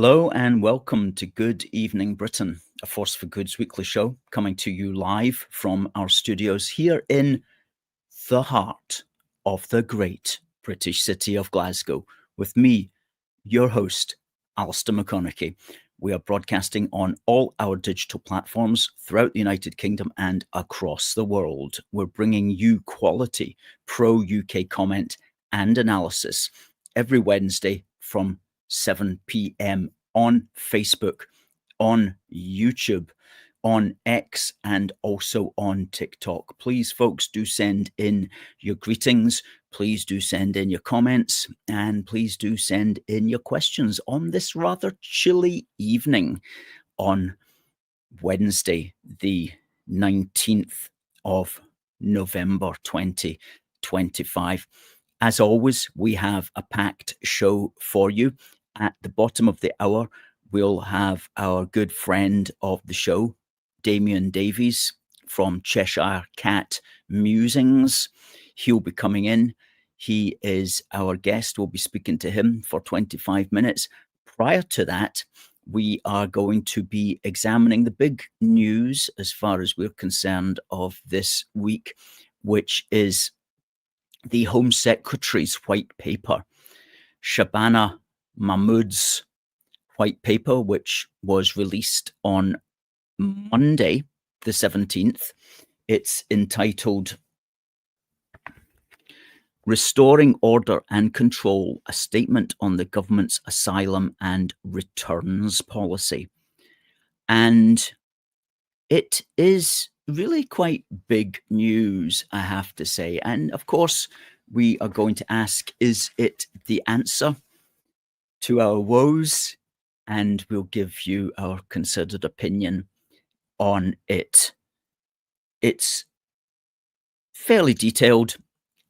Hello and welcome to Good Evening Britain, a Force for Good's weekly show coming to you live from our studios here in the heart of the great British city of Glasgow with me, your host, Alistair McConnachie. We are broadcasting on all our digital platforms throughout the United Kingdom and across the world. We're bringing you quality pro-UK comment and analysis every Wednesday from 7 p.m. on Facebook, on YouTube, on X, and also on TikTok. Please, folks, do send in your greetings. Please do send in your comments, and please do send in your questions on this rather chilly evening on Wednesday, the 19th of November 2025. As always, we have a packed show for you. At the bottom of the hour, we'll have our good friend of the show, Damien Davies from CheshireCatMusings. He'll be coming in. He is our guest. We'll be speaking to him for 25 minutes. Prior to that, we are going to be examining the big news, as far as we're concerned, of this week, which is the Home Secretary's white paper, Shabana Mahmood's white paper, which was released on Monday, the 17th. It's entitled Restoring Order and Control, a Statement on the Government's Asylum and Returns Policy. And it is really quite big news, I have to say. And of course, we are going to ask, is it the answer to our woes? And we'll give you our considered opinion on it. It's fairly detailed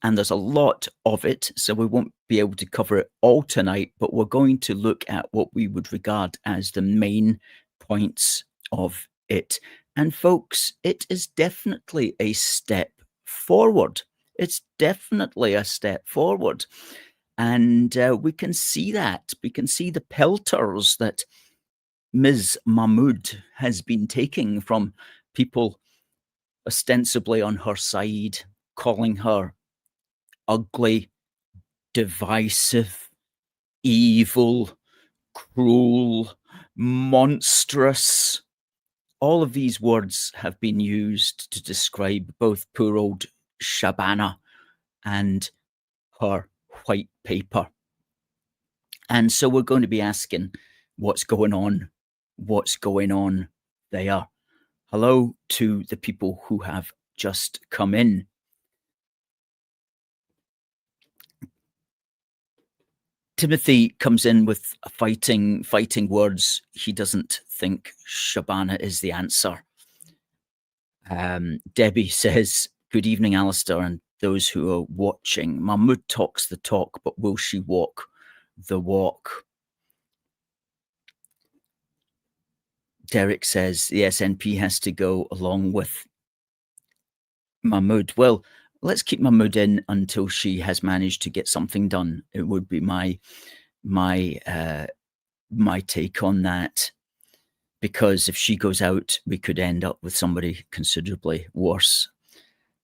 and there's a lot of it, so we won't be able to cover it all tonight, but we're going to look at what we would regard as the main points of it. And folks, it is definitely a step forward. It's definitely a step forward. And we can see that. We can see the pelters that Ms. Mahmood has been taking from people ostensibly on her side, calling her ugly, divisive, evil, cruel, monstrous. All of these words have been used to describe both poor old Shabana and her white paper. And so we're going to be asking what's going on there. Hello to the people who have just come in. Timothy comes in with fighting words. He doesn't think Shabana is the answer. Debbie says, good evening, Alistair, and those who are watching. Mahmood talks the talk, but will she walk the walk? Derek says the SNP has to go along with Mahmood. Well, let's keep Mahmood in until she has managed to get something done. It would be my take on that, because if she goes out, we could end up with somebody considerably worse.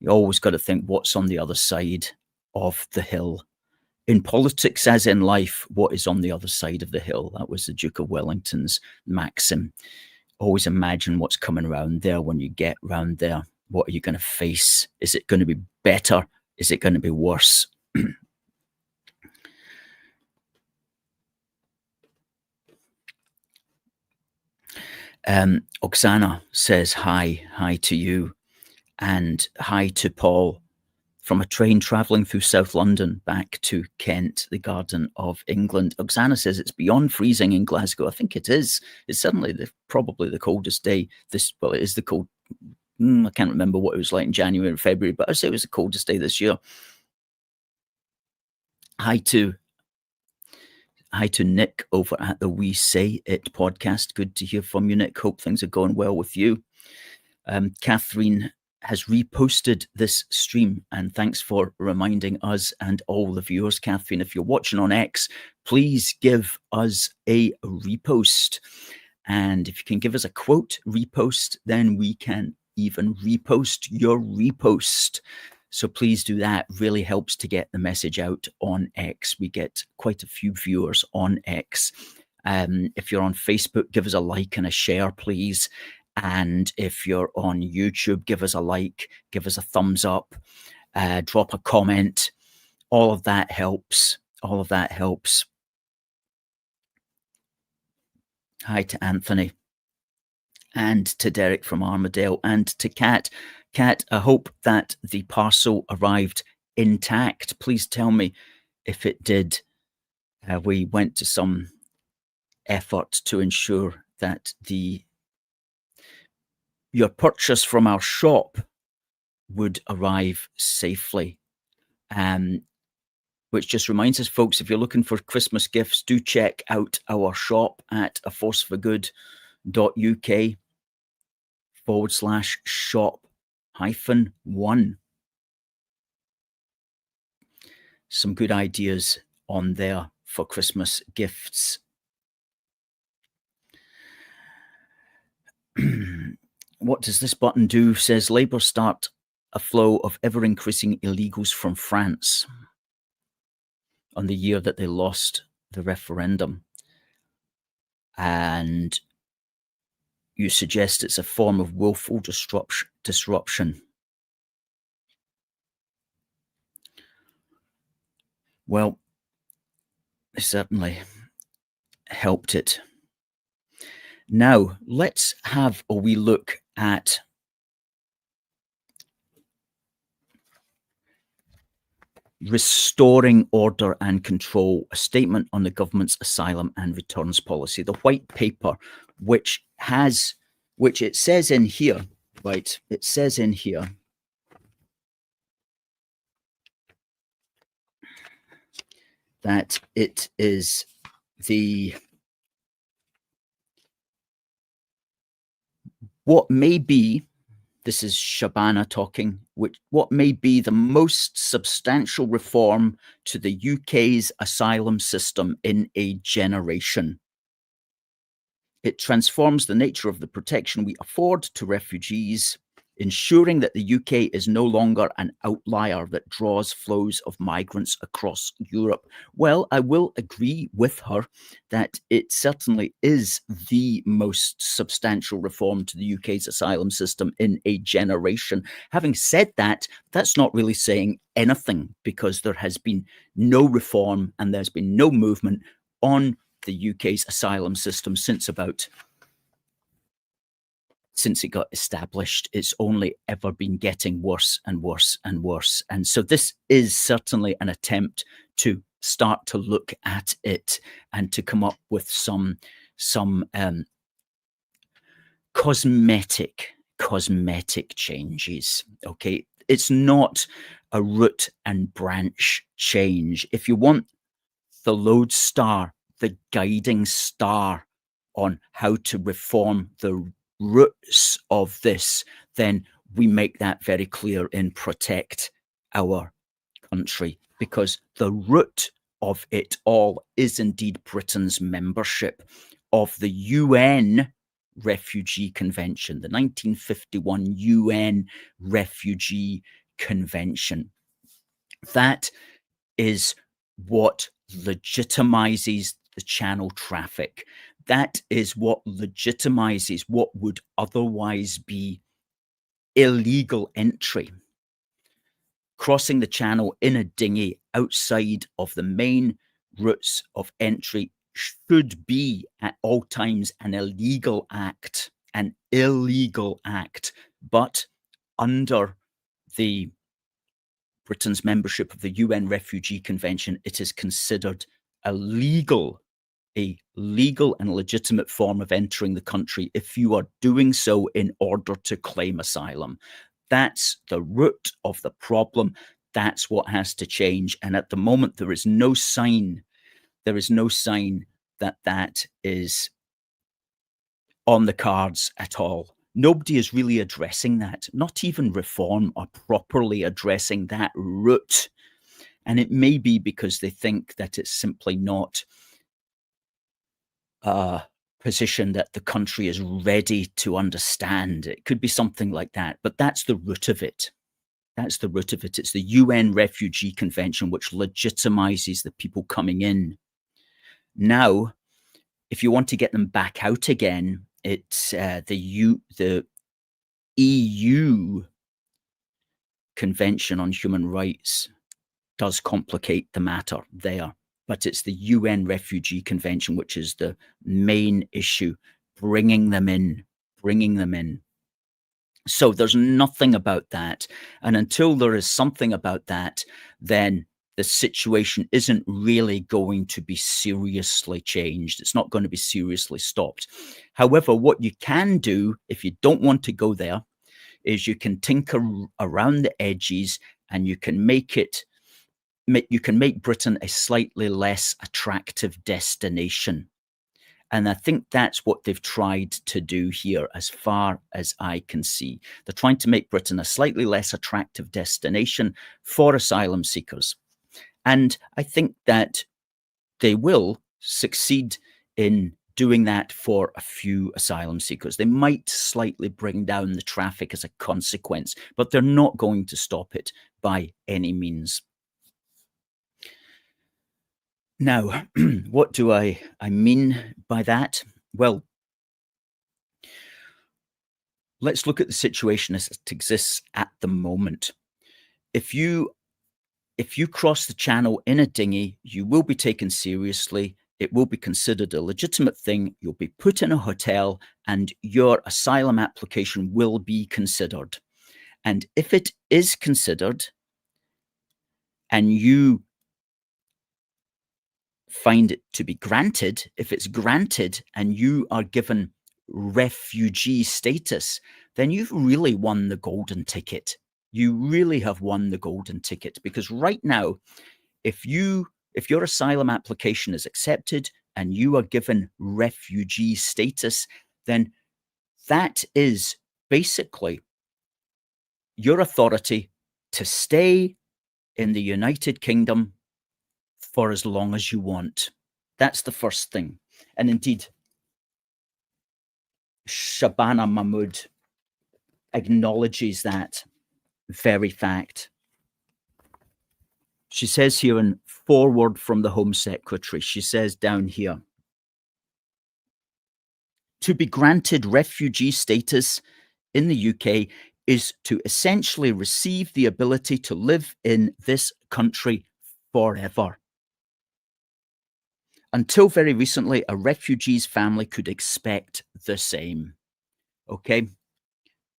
You always got to think what's on the other side of the hill. In politics, as in life, what is on the other side of the hill? That was the Duke of Wellington's maxim. Always imagine what's coming around there when you get round there. What are you going to face? Is it going to be better? Is it going to be worse? Oksana says hi to you, and hi to Paul from a train travelling through South London back to Kent, the Garden of England. Oksana says it's beyond freezing in Glasgow. I think it is. It's certainly probably the coldest day. Well, it is the cold. I can't remember what it was like in January and February, but I'd say it was the coldest day this year. Hi to Nick over at the We Say It podcast. Good to hear from you, Nick. Hope things are going well with you. Catherine has reposted this stream, and thanks for reminding us and all the viewers. Catherine, if you're watching on X, please give us a repost. And if you can give us a quote repost, then we can even repost your repost. So please do that. Really helps to get the message out on X. We get quite a few viewers on X. If you're on Facebook, give us a like and a share, please. And if you're on YouTube, give us a like, give us a thumbs up, drop a comment. All of that helps. All of that helps. Hi to Anthony and to Derek from Armadale and to Kat. Kat, I hope that the parcel arrived intact. Please tell me if it did. We went to some effort to ensure that your purchase from our shop would arrive safely. Which just reminds us, folks, if you're looking for Christmas gifts, do check out our shop at aforceforgood.uk/shop-1. Some good ideas on there for Christmas gifts. What does this button do? Says Labour start a flow of ever-increasing illegals from France on the year that they lost the referendum. And you suggest it's a form of willful disruption. Well, it certainly helped it. Now, let's have a wee look at restoring order and control, a statement on the government's asylum and returns policy, the white paper, which it says in here, right? It says in here that it is what may be, this is Shabana talking, what may be the most substantial reform to the UK's asylum system in a generation. It transforms the nature of the protection we afford to refugees, ensuring that the UK is no longer an outlier that draws flows of migrants across Europe. Well, I will agree with her that it certainly is the most substantial reform to the UK's asylum system in a generation. Having said that, that's not really saying anything, because there has been no reform and there's been no movement on the UK's asylum system since it got established. It's only ever been getting worse and worse and worse. And so this is certainly an attempt to start to look at it and to come up with some cosmetic changes. Okay, it's not a root and branch change. If you want the lodestar, the guiding star on how to reform the roots of this, then we make that very clear in Protect Our Country, because the root of it all is indeed Britain's membership of the UN Refugee Convention, the 1951 UN Refugee Convention. That is what legitimizes the Channel traffic. That is what legitimizes what would otherwise be illegal entry. Crossing the Channel in a dinghy outside of the main routes of entry should be at all times an illegal act, but under the Britain's membership of the UN Refugee Convention, it is considered a legal and legitimate form of entering the country if you are doing so in order to claim asylum. That's the root of the problem. That's what has to change. And at the moment, there is no sign that that is on the cards at all. Nobody is really addressing that, not even Reform are properly addressing that root. And it may be because they think that it's simply not a position that the country is ready to understand. It could be something like that, but that's the root of it. That's the root of it. It's the UN Refugee Convention, which legitimizes the people coming in. Now, if you want to get them back out again, it's the EU Convention on Human Rights does complicate the matter there, but it's the UN Refugee Convention, which is the main issue, bringing them in. So there's nothing about that. And until there is something about that, then the situation isn't really going to be seriously changed. It's not going to be seriously stopped. However, what you can do if you don't want to go there is you can tinker around the edges and you can make Britain a slightly less attractive destination. And I think that's what they've tried to do here, as far as I can see. They're trying to make Britain a slightly less attractive destination for asylum seekers. And I think that they will succeed in doing that for a few asylum seekers. They might slightly bring down the traffic as a consequence, but they're not going to stop it by any means. Now, what do I mean by that? Well, let's look at the situation as it exists at the moment. If you cross the channel in a dinghy, you will be taken seriously. It will be considered a legitimate thing. You'll be put in a hotel and your asylum application will be considered. And if it is considered and you find it to be granted, if it's granted and you are given refugee status, then you've really won the golden ticket. You really have won the golden ticket, because right now, if your asylum application is accepted and you are given refugee status, then that is basically your authority to stay in the United Kingdom for as long as you want. That's the first thing. And indeed, Shabana Mahmood acknowledges that very fact. She says here in forward from the Home Secretary, she says down here, to be granted refugee status in the UK is to essentially receive the ability to live in this country forever. Until very recently, a refugee's family could expect the same. Okay?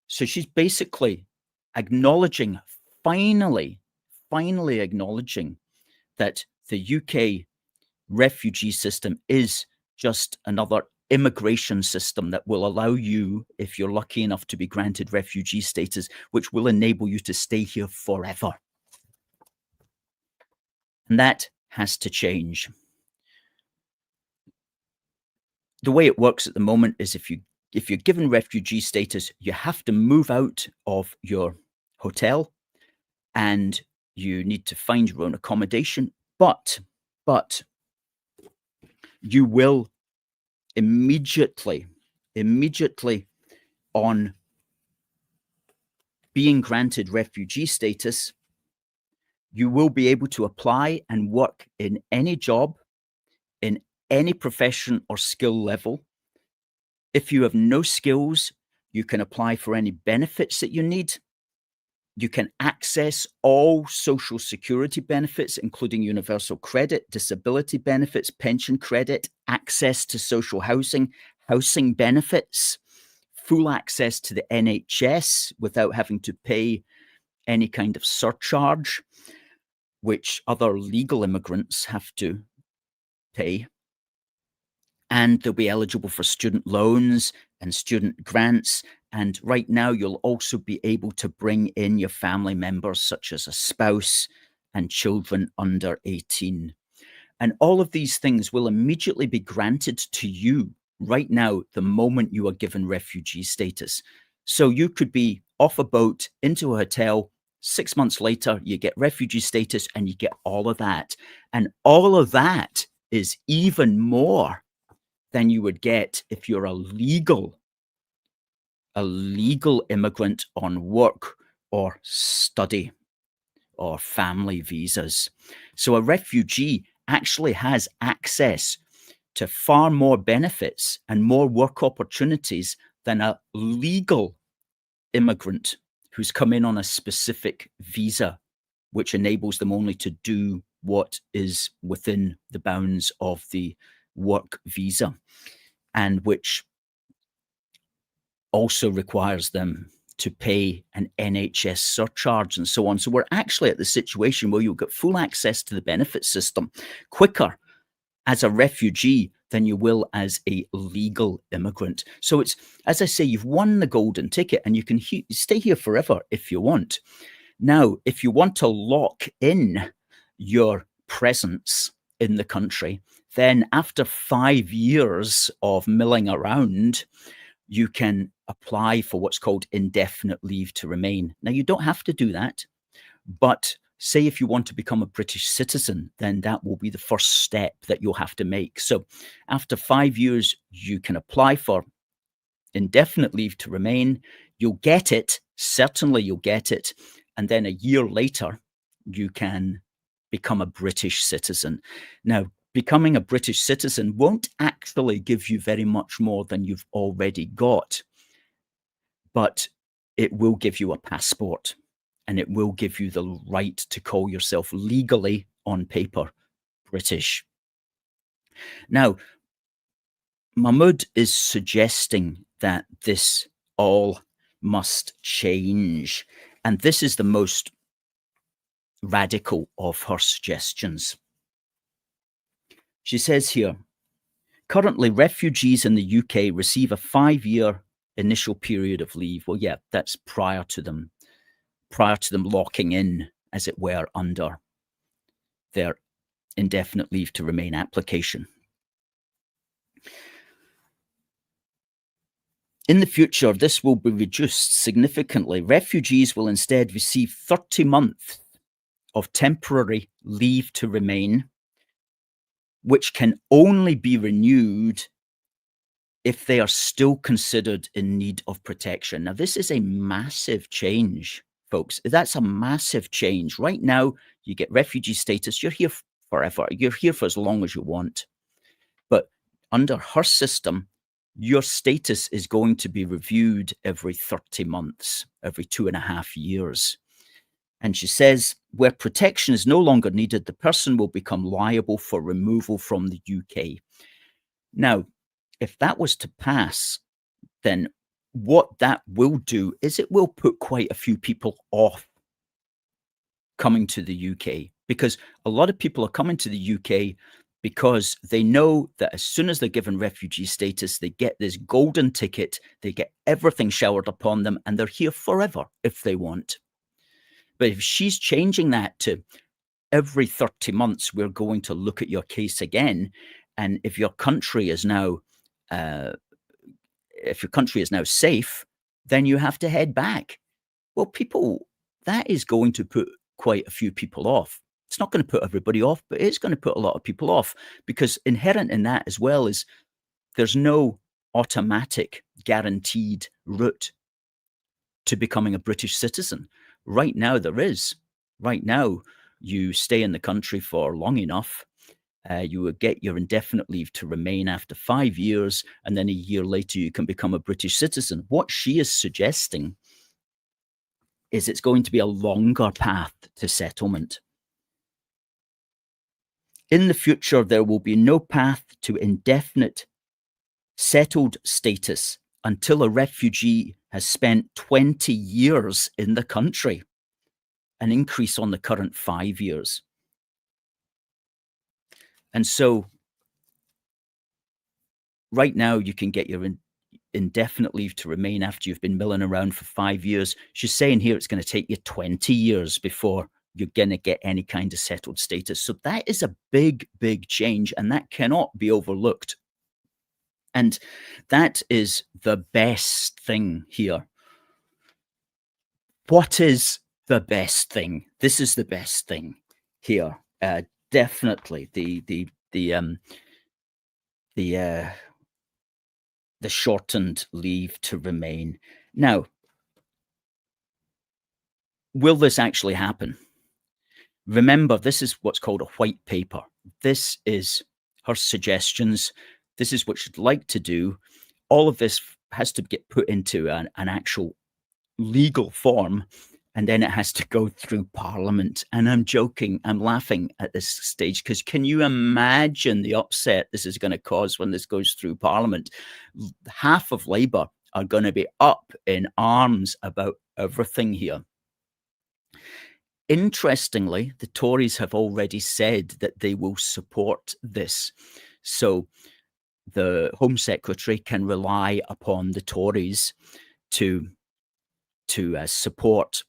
So she's basically acknowledging, finally acknowledging that the UK refugee system is just another immigration system that will allow you, if you're lucky enough to be granted refugee status, which will enable you to stay here forever. And that has to change. The way it works at the moment is if you're given refugee status, you have to move out of your hotel and you need to find your own accommodation, but you will immediately on being granted refugee status, you will be able to apply and work in any job, in any profession or skill level. If you have no skills, you can apply for any benefits that you need. You can access all social security benefits, including universal credit, disability benefits, pension credit, access to social housing, housing benefits, full access to the NHS without having to pay any kind of surcharge, which other legal immigrants have to pay. And they'll be eligible for student loans and student grants. And right now, you'll also be able to bring in your family members, such as a spouse and children under 18. And all of these things will immediately be granted to you right now, the moment you are given refugee status. So you could be off a boat into a hotel 6 months later, you get refugee status and you get all of that. And all of that is even more than you would get if you're a legal immigrant on work or study or family visas. So a refugee actually has access to far more benefits and more work opportunities than a legal immigrant who's come in on a specific visa, which enables them only to do what is within the bounds of the work visa, and which also requires them to pay an NHS surcharge and so on. So we're actually at the situation where you'll get full access to the benefit system quicker as a refugee than you will as a legal immigrant. So it's, as I say, you've won the golden ticket and you can stay here forever if you want. Now, if you want to lock in your presence in the country, then after 5 years of milling around, you can apply for what's called indefinite leave to remain. Now, you don't have to do that, but say if you want to become a British citizen, then that will be the first step that you'll have to make. So after 5 years, you can apply for indefinite leave to remain. You'll get it. Certainly you'll get it. And then a year later, you can become a British citizen. Now, becoming a British citizen won't actually give you very much more than you've already got, but it will give you a passport and it will give you the right to call yourself legally on paper British. Now, Mahmood is suggesting that this all must change, and this is the most radical of her suggestions. She says here, currently refugees in the UK receive a 5-year initial period of leave. Well, yeah, that's prior to them locking in, as it were, under their indefinite leave to remain application. In the future, this will be reduced significantly. Refugees will instead receive 30 months of temporary leave to remain, which can only be renewed if they are still considered in need of protection. Now, this is a massive change, folks. That's a massive change. Right now, you get refugee status. You're here forever. You're here for as long as you want. But under her system, your status is going to be reviewed every 30 months, every 2.5 years. And she says, where protection is no longer needed, the person will become liable for removal from the UK. Now, if that was to pass, then what that will do is it will put quite a few people off coming to the UK, because a lot of people are coming to the UK because they know that as soon as they're given refugee status, they get this golden ticket, they get everything showered upon them, and they're here forever if they want. But if she's changing that to every 30 months, we're going to look at your case again. And if your country is now safe, then you have to head back. Well, that is going to put quite a few people off. It's not going to put everybody off, but it's going to put a lot of people off, because inherent in that as well is there's no automatic guaranteed route to becoming a British citizen. Right now there is. Right now, you stay in the country for long enough, you will get your indefinite leave to remain after 5 years, and then a year later you can become a British citizen. What she is suggesting is it's going to be a longer path to settlement. In the future, there will be no path to indefinite settled status until a refugee has spent 20 years in the country, an increase on the current 5 years. And so right now you can get your indefinite leave to remain after you've been milling around for 5 years. She's saying here it's going to take you 20 years before you're going to get any kind of settled status. So that is a big, big change, and that cannot be overlooked. And that is the best thing here. What is the best thing. This is the best thing here. Definitely the shortened leave to remain. Now, will this actually happen? Remember, this is what's called a white paper. This is her suggestions. This is what she'd like to do. All of this has to get put into an actual legal form, and then it has to go through Parliament. And I'm joking, I'm laughing at this stage, because can you imagine the upset this is going to cause when this goes through Parliament? Half of Labour are going to be up in arms about everything here. Interestingly, the Tories have already said that they will support this. So the Home Secretary can rely upon the Tories to support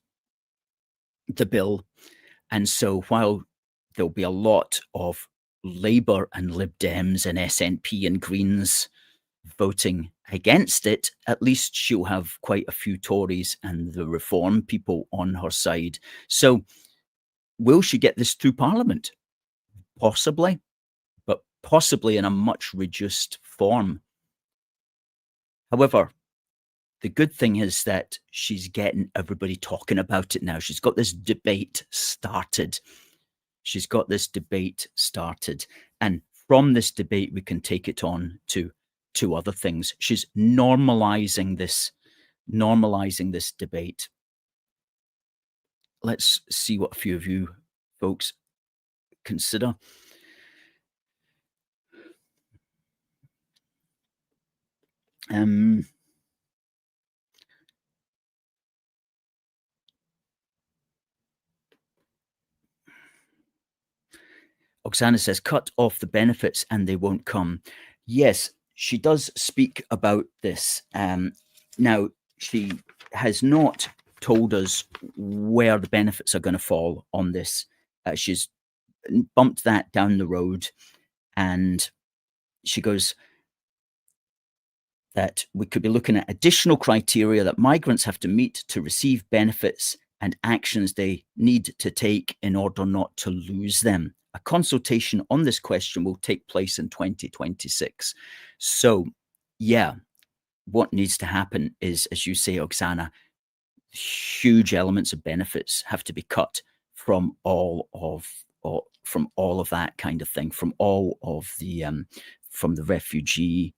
the bill. And so while there'll be a lot of Labour and Lib Dems and SNP and Greens voting against it, at least she'll have quite a few Tories and the Reform people on her side. So will she get this through Parliament? Possibly, but possibly in a much reduced form. However, the good thing is that she's getting everybody talking about it now. She's got this debate started. And from this debate, we can take it on to other things. She's normalizing this debate. Let's see what a few of you folks consider. Oksana says, cut off the benefits and they won't come. Yes, she does speak about this. Now, she has not told us where the benefits are going to fall on this. She's bumped that down the road, and she goes that we could be looking at additional criteria that migrants have to meet to receive benefits and actions they need to take in order not to lose them. A consultation on this question will take place in 2026. So, yeah, what needs to happen is, as you say, Oksana, huge elements of benefits have to be cut from all of that kind of thing, from all of the from the refugee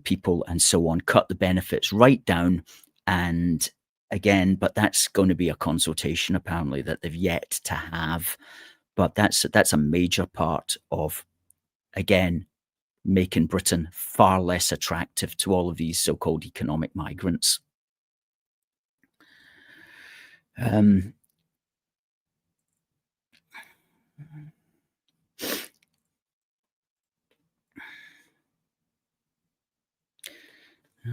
people and so on. Cut the benefits right down, and again, but that's going to be a consultation apparently that they've yet to have. But that's a major part of, again, making Britain far less attractive to all of these so-called economic migrants.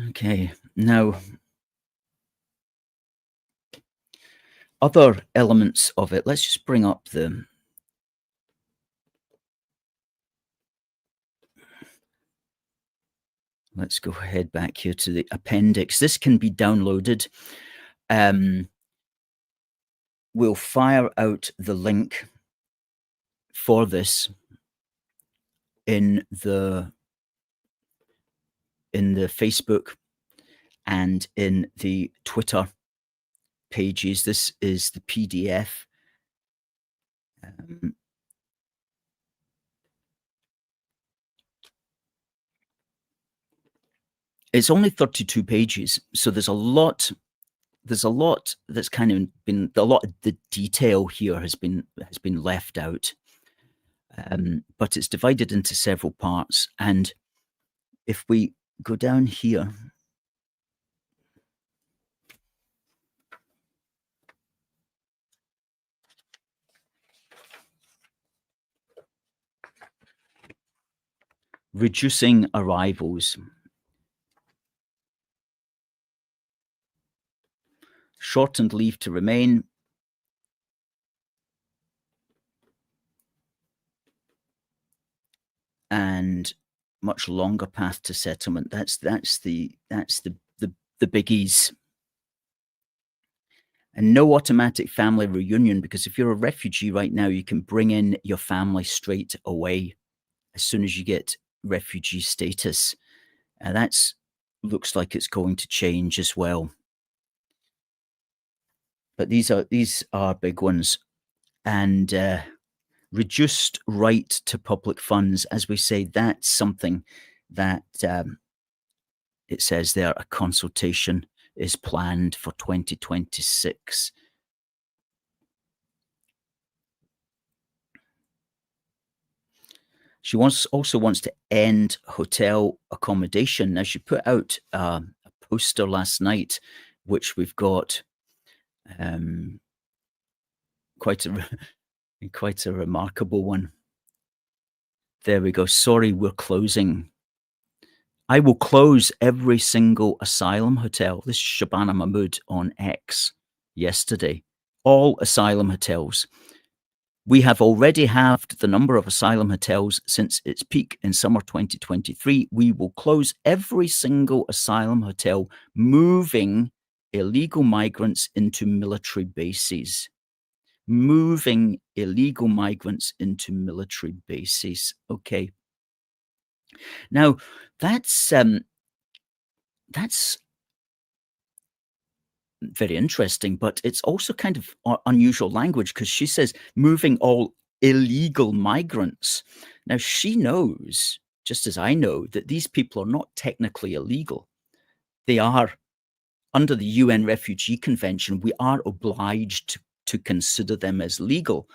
Okay, now other elements of it. Let's just bring up the let's go ahead back here to the appendix. This can be downloaded. We'll fire out the link for this in the Facebook and in the Twitter pages. This is the PDF. It's only 32 pages, so there's a lot that's kind of been, a lot of the detail here has been left out, but it's divided into several parts. And if we go down here, reducing arrivals, shortened leave to remain, and much longer path to settlement. That's the biggies. And no automatic family reunion, because if you're a refugee right now, you can bring in your family straight away as soon as you get refugee status. And that's looks like it's going to change as well. But these are big ones. And reduced right to public funds, as we say, that's something that it says there a consultation is planned for 2026. She also wants to end hotel accommodation. Now, she put out a poster last night, which we've got um, quite a quite a remarkable one. There we go. Sorry, we're closing. I will close every single asylum hotel. This is Shabana Mahmood on X yesterday. All asylum hotels. We have already halved the number of asylum hotels since its peak in summer 2023. We will close every single asylum hotel, moving illegal migrants into military bases. Moving illegal migrants into military bases. Okay. Now, that's very interesting, but it's also kind of unusual language, because she says moving all illegal migrants. Now, she knows, just as I know, that these people are not technically illegal. They are, under the UN Refugee Convention, we are obliged to consider them as legal.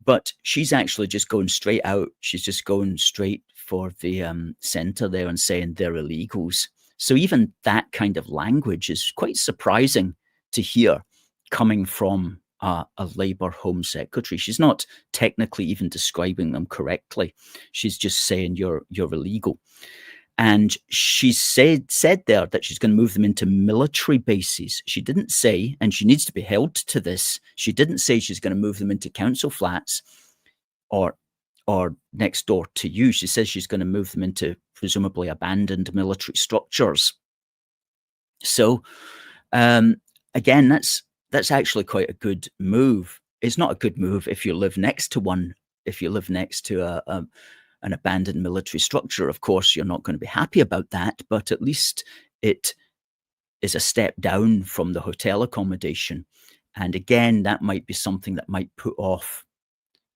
But she's actually just going straight out. She's just going straight for the centre there and saying they're illegals. So even that kind of language is quite surprising to hear coming from a Labour Home Secretary. She's not technically even describing them correctly. She's just saying you're illegal. And she said there that she's going to move them into military bases. She didn't say, and she needs to be held to this, she didn't say she's going to move them into council flats or next door to you. She says she's going to move them into presumably abandoned military structures. So again, that's actually quite a good move. It's not a good move if you live next to one. If you live next to an abandoned military structure, of course, you're not going to be happy about that, but at least it is a step down from the hotel accommodation. And again, that might be something that might put off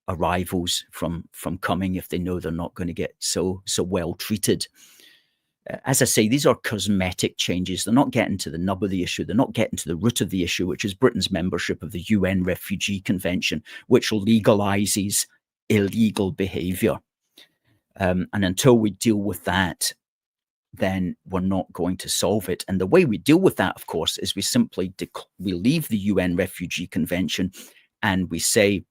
arrivals from coming if they know they're not going to get so well treated. As I say, these are cosmetic changes. They're not getting to the nub of the issue. They're not getting to the root of the issue, which is Britain's membership of the UN Refugee Convention, which legalises illegal behaviour. And until we deal with that, then we're not going to solve it. And the way we deal with that, of course, is we simply we leave the UN Refugee Convention and we say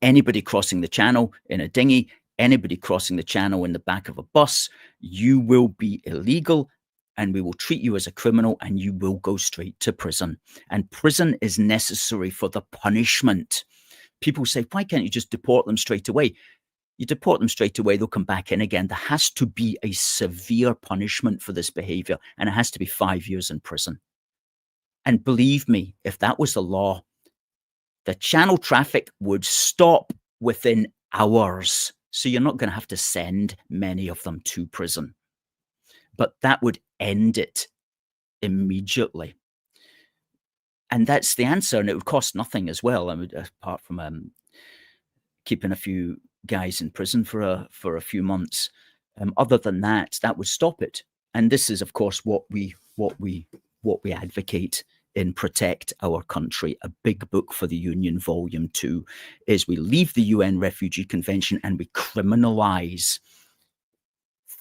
anybody crossing the channel in a dinghy, anybody crossing the channel in the back of a bus, you will be illegal and we will treat you as a criminal and you will go straight to prison. And prison is necessary for the punishment. People say, why can't you just deport them straight away? You deport them straight away, they'll come back in again. There has to be a severe punishment for this behaviour, and it has to be 5 years in prison. And believe me, if that was the law, the channel traffic would stop within hours. So you're not going to have to send many of them to prison. But that would end it immediately. And that's the answer, and it would cost nothing as well. I mean, apart from keeping a few guys in prison for a few months. Other than that, that would stop it. And this is, of course, what we advocate in Protect Our Country, a big book for the Union, Volume 2, is we leave the UN Refugee Convention and we criminalise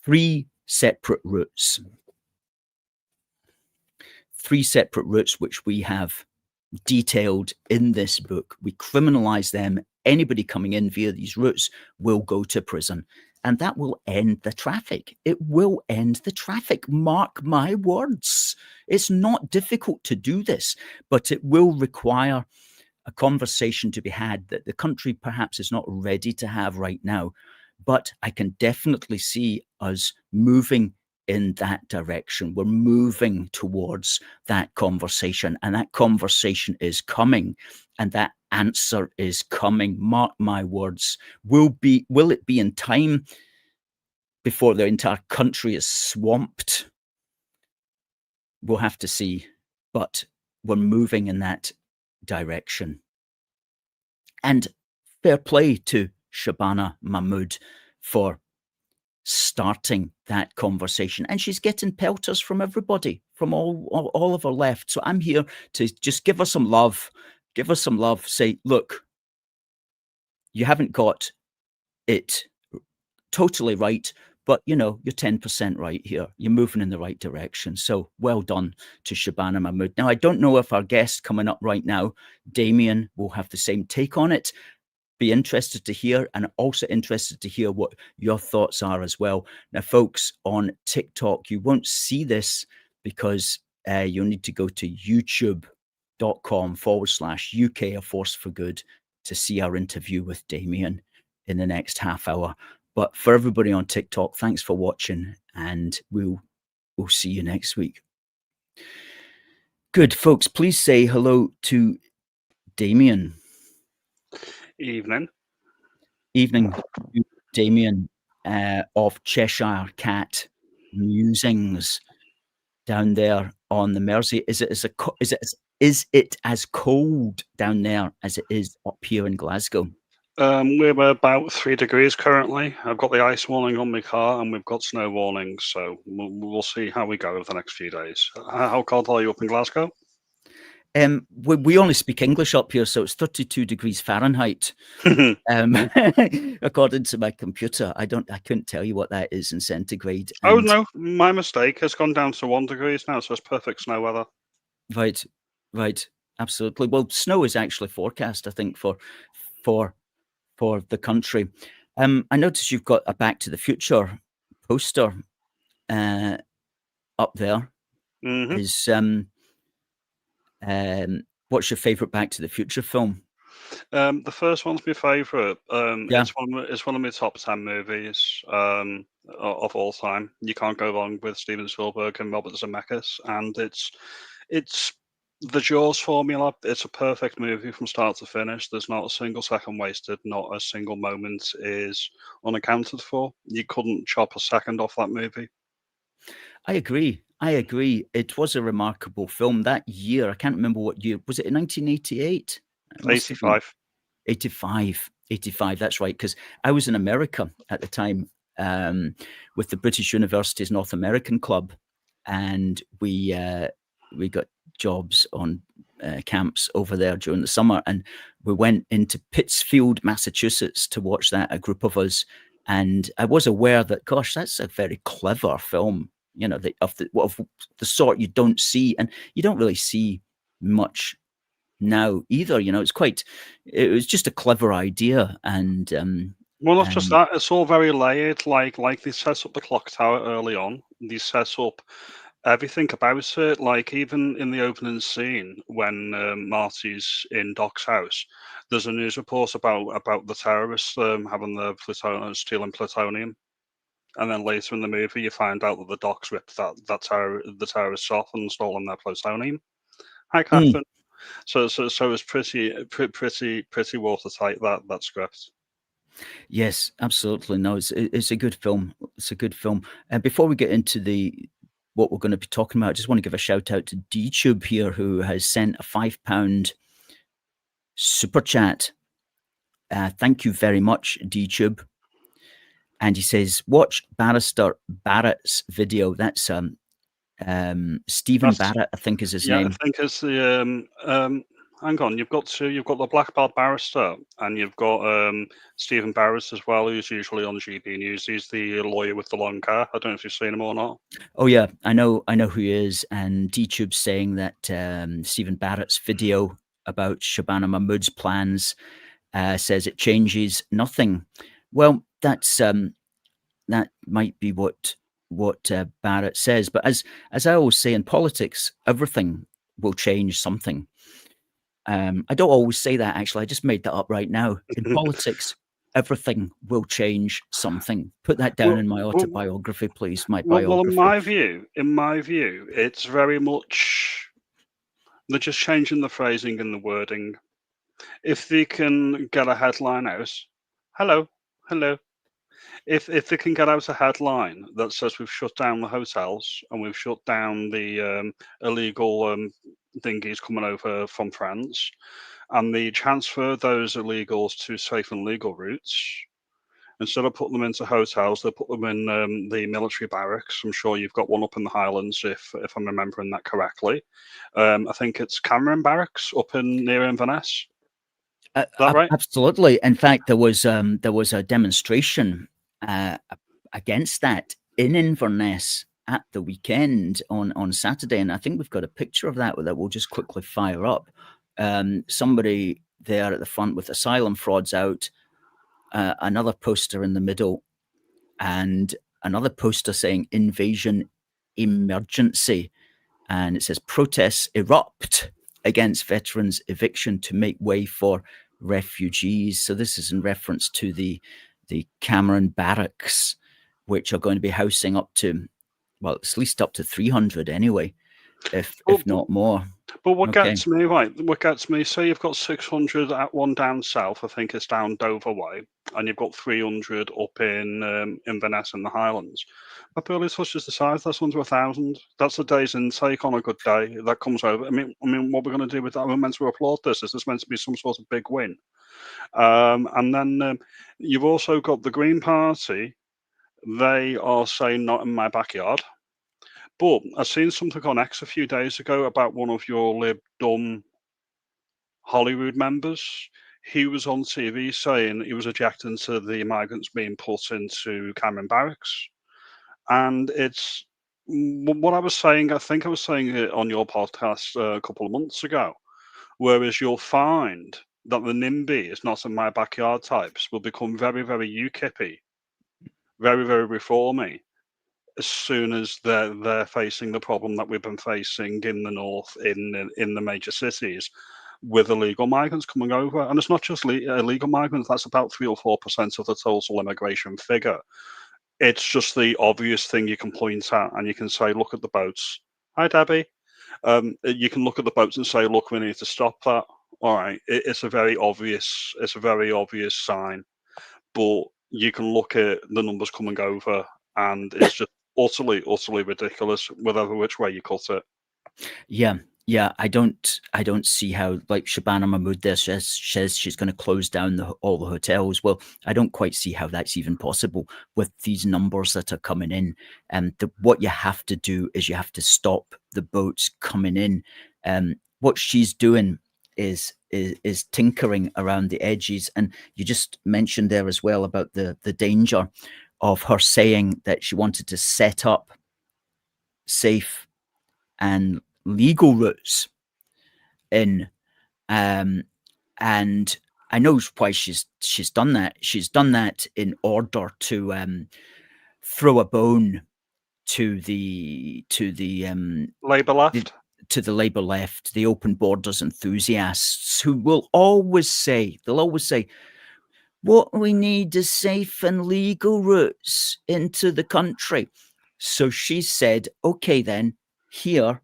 3 separate routes. 3 separate routes which we have detailed in this book. We criminalise them. Anybody coming in via these routes will go to prison. And that will end the traffic. It will end the traffic. Mark my words. It's not difficult to do this, but it will require a conversation to be had that the country perhaps is not ready to have right now. But I can definitely see us moving in that direction. We're moving towards that conversation, and that conversation is coming, and that answer is coming. Mark my words. Will it be in time before the entire country is swamped? We'll have to see, but we're moving in that direction. And fair play to Shabana Mahmood for starting that conversation. And she's getting pelters from everybody, from all of her left. So I'm here to just give her some love. Give her some love. Say, look, you haven't got it totally right, but you're 10% right here. You're moving in the right direction. So well done to Shabana Mahmood. Now, I don't know if our guest coming up right now, Damien, will have the same take on it. Be interested to hear, and also interested to hear what your thoughts are as well. Now, folks, on TikTok, you won't see this because you'll need to go to youtube.com/UK A Force for Good to see our interview with Damien in the next half hour. But for everybody on TikTok, thanks for watching, and we'll see you next week. Good, folks. Please say hello to Damien. Evening, Damien of CheshireCatMusings down there on the Mersey. Is it as cold down there as it is up here in Glasgow? we're about 3 degrees currently. I've got the ice warning on my car, and we've got snow warnings, so we'll see how we go over the next few days. How cold are you up in Glasgow? We only speak English up here, so it's 32 degrees Fahrenheit. According to my computer, I couldn't tell you what that is in centigrade. Oh no, my mistake. It's gone down to 1 degrees now, so it's perfect snow weather. Right, absolutely. Well, snow is actually forecast, I think, for the country. I noticed you've got a Back to the Future poster up there. Mm-hmm. What's your favourite Back to the Future film? The first one's my favourite. Yeah. It's one of my top 10 movies of all time. You can't go wrong with Steven Spielberg and Robert Zemeckis, and it's the Jaws formula. It's a perfect movie from start to finish. There's not a single second wasted. Not a single moment is unaccounted for. You couldn't chop a second off that movie. I agree. It was a remarkable film that year. I can't remember what year. Was it in 1988? 85. 85. That's right. Because I was in America at the time with the British University's North American Club, and we got jobs on camps over there during the summer, and we went into Pittsfield, Massachusetts, to watch that. A group of us, and I was aware that, gosh, that's a very clever film. Of the sort you don't see, and you don't really see much now either. It was just a clever idea, and well, not just that, it's all very layered. Like they set up the clock tower early on. They set up everything about it. Like even in the opening scene when Marty's in Doc's house, there's a news report about the terrorists having the stealing plutonium. And then later in the movie, you find out that the Docs ripped the terrorists off and stolen their plutonium. Hi, Catherine. So it's pretty watertight, that script. Yes, absolutely. No, it's a good film. It's a good film. And before we get into what we're going to be talking about, I just want to give a shout out to D-Tube here, who has sent a £5 super chat. Thank you very much, D-Tube. And he says, watch Barrister Barrett's video. That's Stephen Barrett, I think is his name. I think it's the hang on, you've got the black belt barrister, and you've got Stephen Barrett as well, who's usually on GB News. He's the lawyer with the long hair. I don't know if you've seen him or not. Oh yeah, I know who he is. And D-Tube's saying that Stephen Barrett's video about Shabana Mahmood's plans says it changes nothing. Well, that might be what Barrett says, but as I always say in politics, everything will change something. I don't always say that, actually. I just made that up right now. In politics, everything will change something. Put that down in my autobiography, please. My well, biography. in my view, it's very much they're just changing the phrasing and the wording. If they can get a headline out, hello, hello. If they can get out a headline that says we've shut down the hotels and we've shut down the illegal dinghies coming over from France, and they transfer those illegals to safe and legal routes, instead of putting them into hotels, they put them in the military barracks. I'm sure you've got one up in the Highlands, if I'm remembering that correctly. I think it's Cameron Barracks up in near Inverness. Is that right? Absolutely. In fact, there was a demonstration against that in Inverness at the weekend on Saturday, and I think we've got a picture of that we'll just quickly fire up. Somebody there at the front with asylum frauds out, another poster in the middle, and another poster saying invasion emergency, and it says protests erupt against veterans eviction to make way for refugees. So this is in reference to the Cameron Barracks, which are going to be housing up to, well, at least up to 300 anyway, if not more. But what gets me, right, what gets me, say you've got 600 at one down south, I think it's down Dover way, and you've got 300 up in Inverness in the Highlands. That barely touches the size, that's under 1,000. That's a day's intake on a good day. That comes over. I mean, what we're going to do with that, we're meant to applaud this. Is this meant to be some sort of big win? And then you've also got the Green Party. They are saying not in my backyard. But I seen something on X a few days ago about one of your Lib Dum Hollywood members. He was on TV saying he was objecting to the migrants being put into Cameron Barracks. And it's what I was saying, I think I was saying it on your podcast a couple of months ago, whereas you'll find that the NIMBY is not in my backyard types will become very, very UKIP-y, very, very reformy, as soon as they're facing the problem that we've been facing in the north, in the major cities, with illegal migrants coming over. And it's not just illegal migrants, that's about 3 or 4% of the total immigration figure. It's just the obvious thing you can point at, and you can say, look at the boats. Hi, Debbie. You can look at the boats and say, look, we need to stop that. All right, it's a very obvious sign. But you can look at the numbers coming over, and it's just utterly ridiculous, whatever which way you cut it. Yeah, I don't see how, like Shabana Mahmood there says she's going to close down all the hotels. Well, I don't quite see how that's even possible with these numbers that are coming in. And what you have to do is you have to stop the boats coming in. What she's doing is tinkering around the edges. And you just mentioned there as well about the danger of her saying that she wanted to set up safe and legal routes in, and I know why she's done that. She's done that in order to throw a bone to the Labour left, to the Labour left, the open borders enthusiasts, who will always say, what we need is safe and legal routes into the country. So she said, okay, then here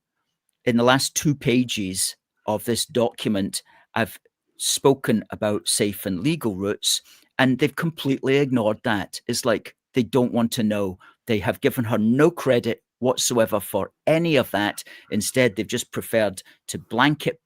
in the last 2 pages of this document, I've spoken about safe and legal routes, and they've completely ignored that. It's like they don't want to know. They have given her no credit whatsoever for any of that. Instead, they've just preferred to blanket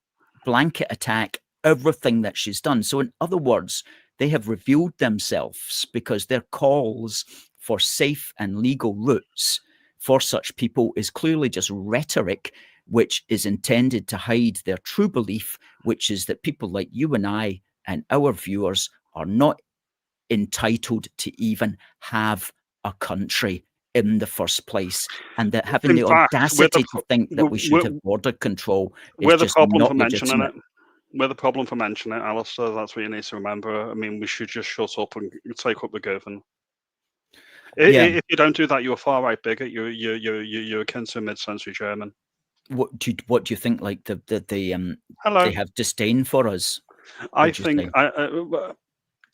attack everything that she's done. So in other words, they have revealed themselves, because their calls for safe and legal routes for such people is clearly just rhetoric, which is intended to hide their true belief, which is that people like you and I and our viewers are not entitled to even have a country in the first place, and that having the audacity to think that we should have border control is just not legitimate. We're the problem for mentioning it, Alistair. That's what you need to remember. I mean, we should just shut up and take up the given. If you don't do that, you're a far right bigot. You're akin to a mid-century German. What do you think? Like they have disdain for us? I think,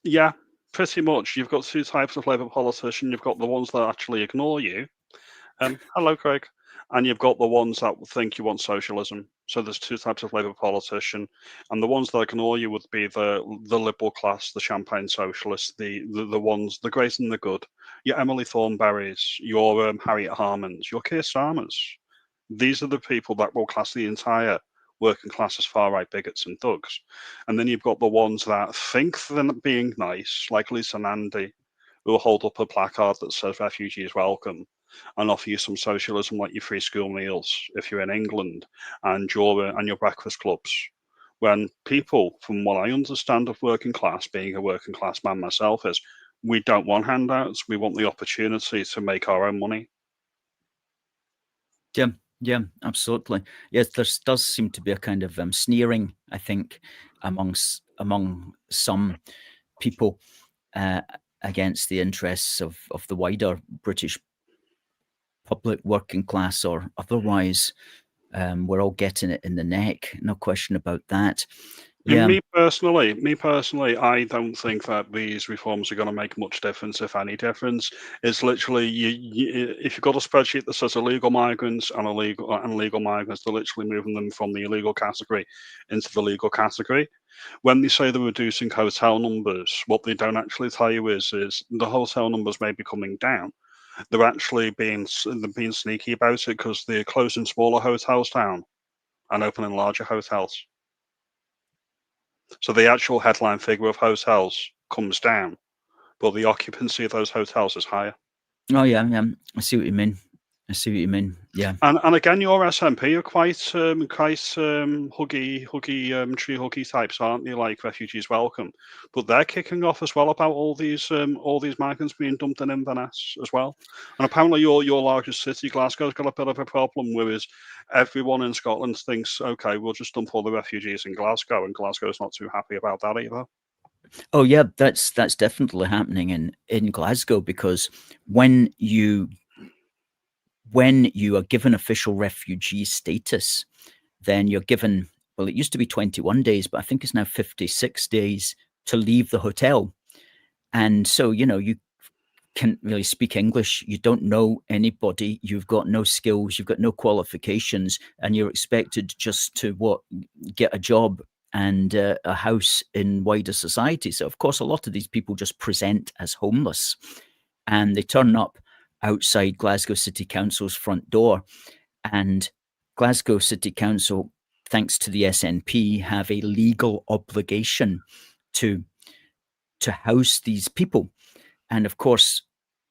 yeah, pretty much, you've got two types of Labour politician. You've got the ones that actually ignore you. Hello, Craig. And you've got the ones that think you want socialism. So there's two types of Labour politician, and the ones that ignore you would be the liberal class, the champagne socialists, the ones, the great and the good. Your Emily Thornberrys, your Harriet Harmans, your Keir Starmers. These are the people that will class the entire working class as far-right bigots and thugs. And then you've got the ones that think they're being nice, like Lisa Nandy, who will hold up a placard that says refugees welcome and offer you some socialism like your free school meals if you're in England and your breakfast clubs. When people, from what I understand of working class, being a working class man myself, is we don't want handouts, we want the opportunity to make our own money. Yeah, absolutely. Yes, there does seem to be a kind of sneering, I think, among some people against the interests of the wider British public, working class or otherwise. We're all getting it in the neck, no question about that. Yeah. Me personally, I don't think that these reforms are going to make much difference, if any difference. It's literally if you've got a spreadsheet that says illegal migrants and legal migrants, they're literally moving them from the illegal category into the legal category. When they say they're reducing hotel numbers, what they don't actually tell you is the hotel numbers may be coming down. They're actually being sneaky about it because they're closing smaller hotels down and opening larger hotels. So the actual headline figure of hotels comes down, but the occupancy of those hotels is higher. Oh yeah, I see what you mean. Yeah. And again, your SNP are quite huggy, tree huggy types, aren't they? Like refugees welcome, but they're kicking off as well about all these migrants being dumped in Inverness as well. And apparently, your largest city, Glasgow's got a bit of a problem, whereas everyone in Scotland thinks, okay, we'll just dump all the refugees in Glasgow, and Glasgow's not too happy about that either. Oh yeah, that's definitely happening in Glasgow, because when you are given official refugee status, then you're given, well, it used to be 21 days, but I think it's now 56 days to leave the hotel. And so, you can't really speak English, you don't know anybody, you've got no skills, you've got no qualifications, and you're expected just to get a job and a house in wider society. So of course a lot of these people just present as homeless, and they turn up outside Glasgow City Council's front door, and Glasgow City Council, thanks to the SNP, have a legal obligation to house these people. And of course,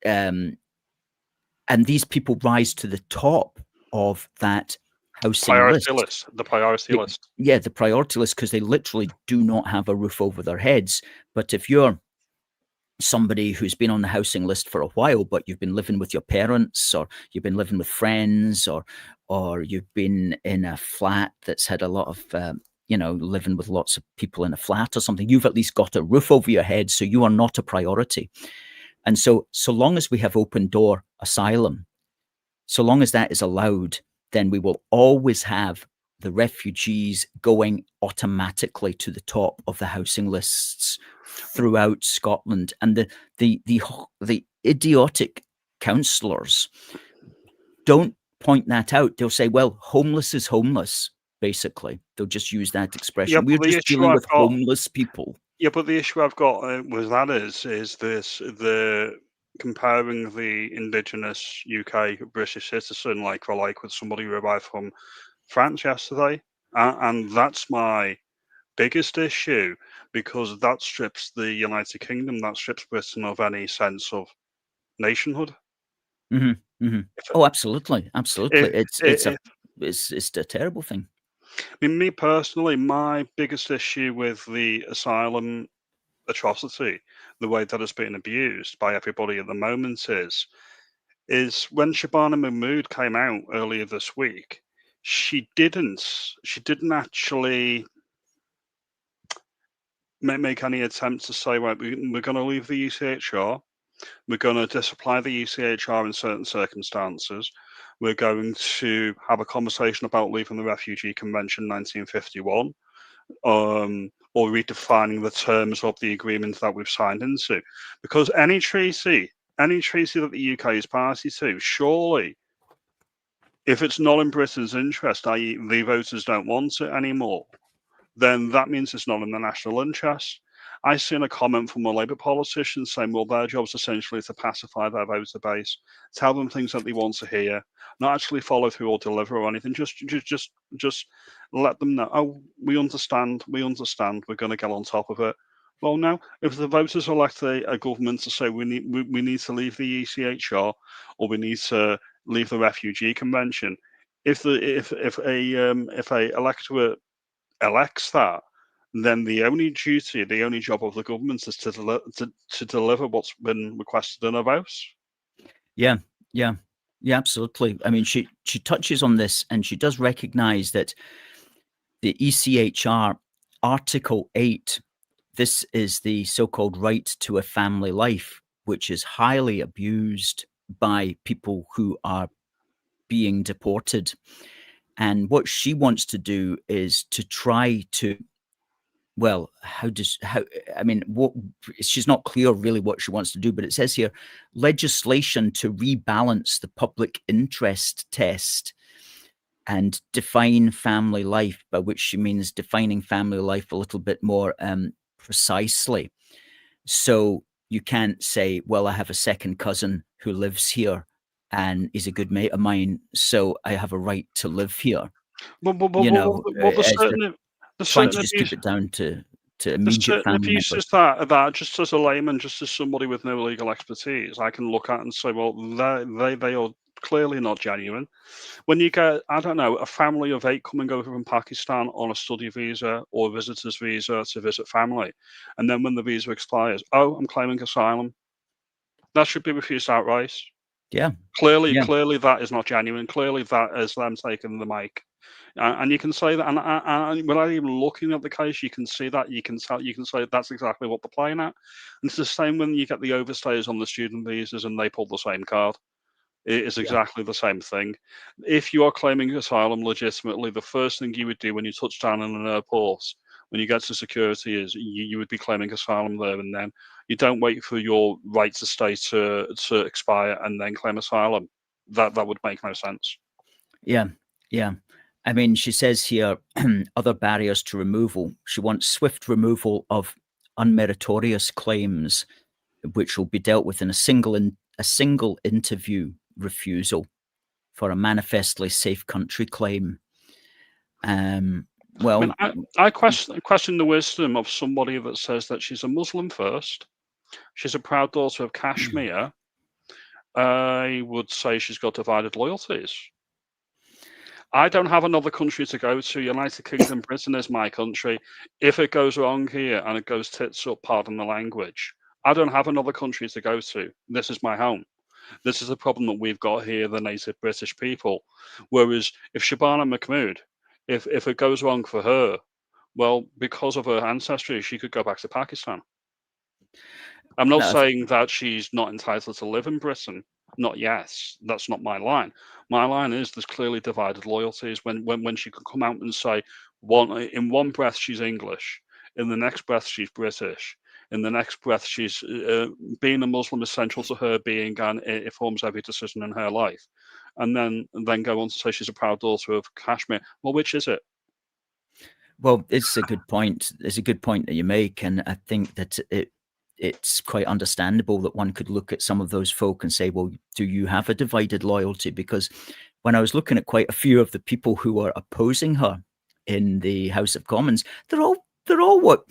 and these people rise to the top of that housing list. The priority list. Yeah, the priority list, because they literally do not have a roof over their heads. But if you're somebody who's been on the housing list for a while, but you've been living with your parents, or you've been living with friends, or you've been in a flat that's had a lot of living with lots of people in a flat or something, you've at least got a roof over your head, so you are not a priority. And so long as we have open door asylum, so long as that is allowed, then we will always have the refugees going automatically to the top of the housing lists throughout Scotland. And the idiotic councillors don't point that out. They'll say, well, homeless is homeless, basically. They'll just use that expression. Yeah, we're just dealing with homeless people. Yeah, but the issue I've got with that is the comparing the indigenous UK British citizen like for like with somebody who arrived from France yesterday, and that's my biggest issue, because that strips the United Kingdom, that strips Britain of any sense of nationhood. Mm-hmm, mm-hmm. Oh, absolutely. It's a terrible thing. I mean, me personally, my biggest issue with the asylum atrocity, the way that it's being abused by everybody at the moment, is when Shabana Mahmood came out earlier this week, she didn't actually make any attempt to say, right, we're going to leave the ECHR, we're going to disapply the ECHR in certain circumstances, we're going to have a conversation about leaving the Refugee Convention 1951. or redefining the terms of the agreement that we've signed into. Because any treaty that the UK is party to, surely, if it's not in Britain's interest, i.e. the voters don't want it anymore, then that means it's not in the national interest. I seen a comment from a Labour politician saying, well, their job's essentially to pacify their voter base, tell them things that they want to hear, not actually follow through or deliver or anything. Just let them know, oh, we understand, we're going to get on top of it. Well, no, if the voters elect a government to say we need to leave the ECHR or we need to leave the Refugee Convention, if a electorate elects that, then the only job of the government is to deliver what's been requested in a vote. Yeah, absolutely. I mean, she touches on this, and she does recognise that the ECHR Article 8, this is the so-called right to a family life, which is highly abused by people who are being deported. And what she wants to do is to try to, well, she's not clear really what she wants to do, but it says here, legislation to rebalance the public interest test and define family life, by which she means defining family life a little bit more precisely. So you can't say, well, I have a second cousin who lives here and is a good mate of mine, so I have a right to live here. Trying to just keep it down to immediate family members. That just as a layman, just as somebody with no legal expertise, I can look at and say, well, they are clearly not genuine. When you get, I don't know, a family of 8 coming over from Pakistan on a study visa or a visitor's visa to visit family, and then when the visa expires, oh, I'm claiming asylum, that should be refused outright. Yeah. Clearly that is not genuine. Clearly that is them taking the mic. And you can say that, and without even looking at the case, you can see that, you can say that's exactly what they're playing at. And it's the same when you get the overstayers on the student visas and they pull the same card. It is exactly the same thing. If you are claiming asylum legitimately, the first thing you would do when you touch down in an airport, when you get to security, is you would be claiming asylum there and then. You don't wait for your right to stay to expire and then claim asylum. That would make no sense. Yeah. I mean, she says here, other barriers to removal. She wants swift removal of unmeritorious claims, which will be dealt with in a single interview refusal for a manifestly safe country claim. Well, I question the wisdom of somebody that says that she's a Muslim first, she's a proud daughter of Kashmir. I would say she's got divided loyalties. I don't have another country to go to. United Kingdom, Britain is my country. If it goes wrong here and it goes tits up, pardon the language, I don't have another country to go to. This is my home. This is the problem that we've got here, the native British people. Whereas if Shabana Mahmood, if it goes wrong for her, well, because of her ancestry, she could go back to Pakistan. I'm not saying that she's not entitled to live in Britain. Not yes, that's not my line. My line is there's clearly divided loyalties when she could come out and say in one breath she's English, in the next breath she's British, in the next breath she's being a Muslim is central to her being and it forms every decision in her life, and then go on to say she's a proud daughter of Kashmir. Well, which is it? Well, it's a good point. It's a good point that you make, and I think that it's quite understandable that one could look at some of those folk and say, well, do you have a divided loyalty? Because when I was looking at quite a few of the people who are opposing her in the House of Commons, they're all what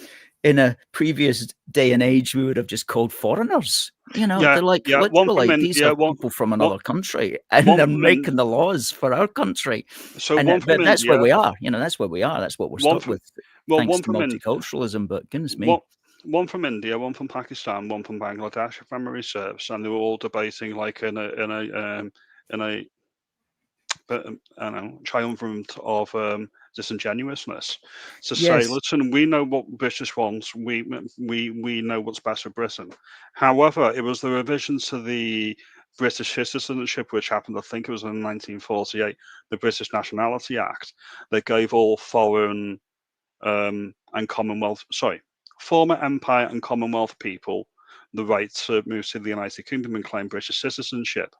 in a previous day and age we would have just called foreigners. They're like literally these are people from another country, and they're making the laws for our country. So that's where we are. That's where we are. That's what we're stuck with. Thanks to multiculturalism, but goodness me. One from India, one from Pakistan, one from Bangladesh, if memory serves, and they were all debating like in a triumvirate of disingenuousness to say, listen, we know what British wants, we know what's best for Britain. However, it was the revision to the British citizenship, which happened, I think it was in 1948, the British Nationality Act, that gave all foreign and Commonwealth, former Empire and Commonwealth people the right to move to the United Kingdom and claim British citizenship.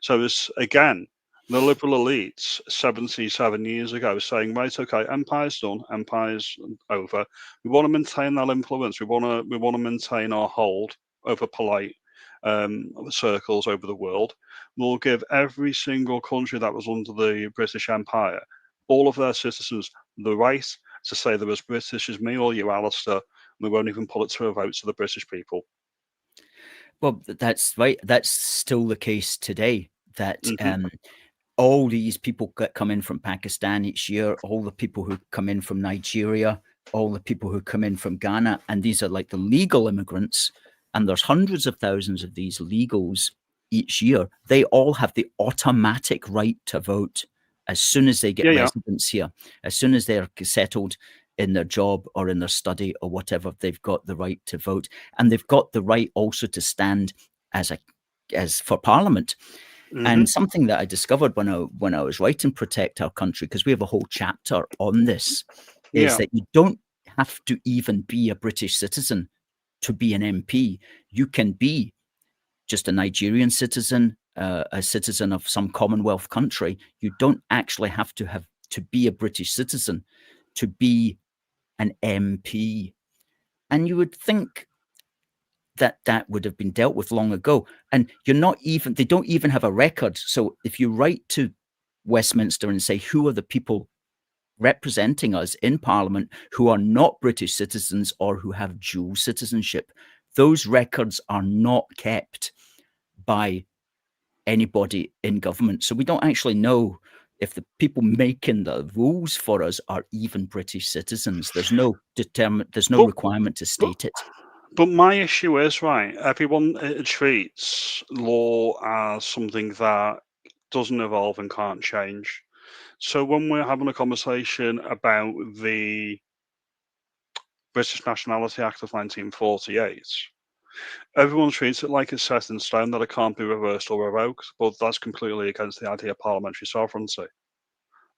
So it's, again, the liberal elites 77 years ago saying, right, okay, empire's done, empire's over. We want to maintain that influence. We want to maintain our hold over polite circles over the world. We'll give every single country that was under the British Empire, all of their citizens, the right to say they're as British as me or you, Alistair. We won't even put it to a vote to the British people. Well, that's right. That's still the case today. That all these people that come in from Pakistan each year, all the people who come in from Nigeria, all the people who come in from Ghana, and these are like the legal immigrants, and there's hundreds of thousands of these legals each year. They all have the automatic right to vote as soon as they get residence here, as soon as they're settled in their job or in their study or whatever, they've got the right to vote, and they've got the right also to stand as for Parliament. And something that I discovered when I was writing Protect Our Country, because we have a whole chapter on this, is that you don't have to even be a British citizen to be an MP. You can be just a Nigerian citizen, a citizen of some Commonwealth country. You don't actually have to be a British citizen to be an MP. And you would think that would have been dealt with long ago. And they don't even have a record. So if you write to Westminster and say, who are the people representing us in Parliament who are not British citizens or who have dual citizenship, those records are not kept by anybody in government. So we don't actually know if the people making the rules for us are even British citizens. There's no requirement to state it. But my issue is, right, everyone treats law as something that doesn't evolve and can't change. So when we're having a conversation about the British Nationality Act of 1948, everyone treats it like it's set in stone, that it can't be reversed or revoked, but that's completely against the idea of parliamentary sovereignty.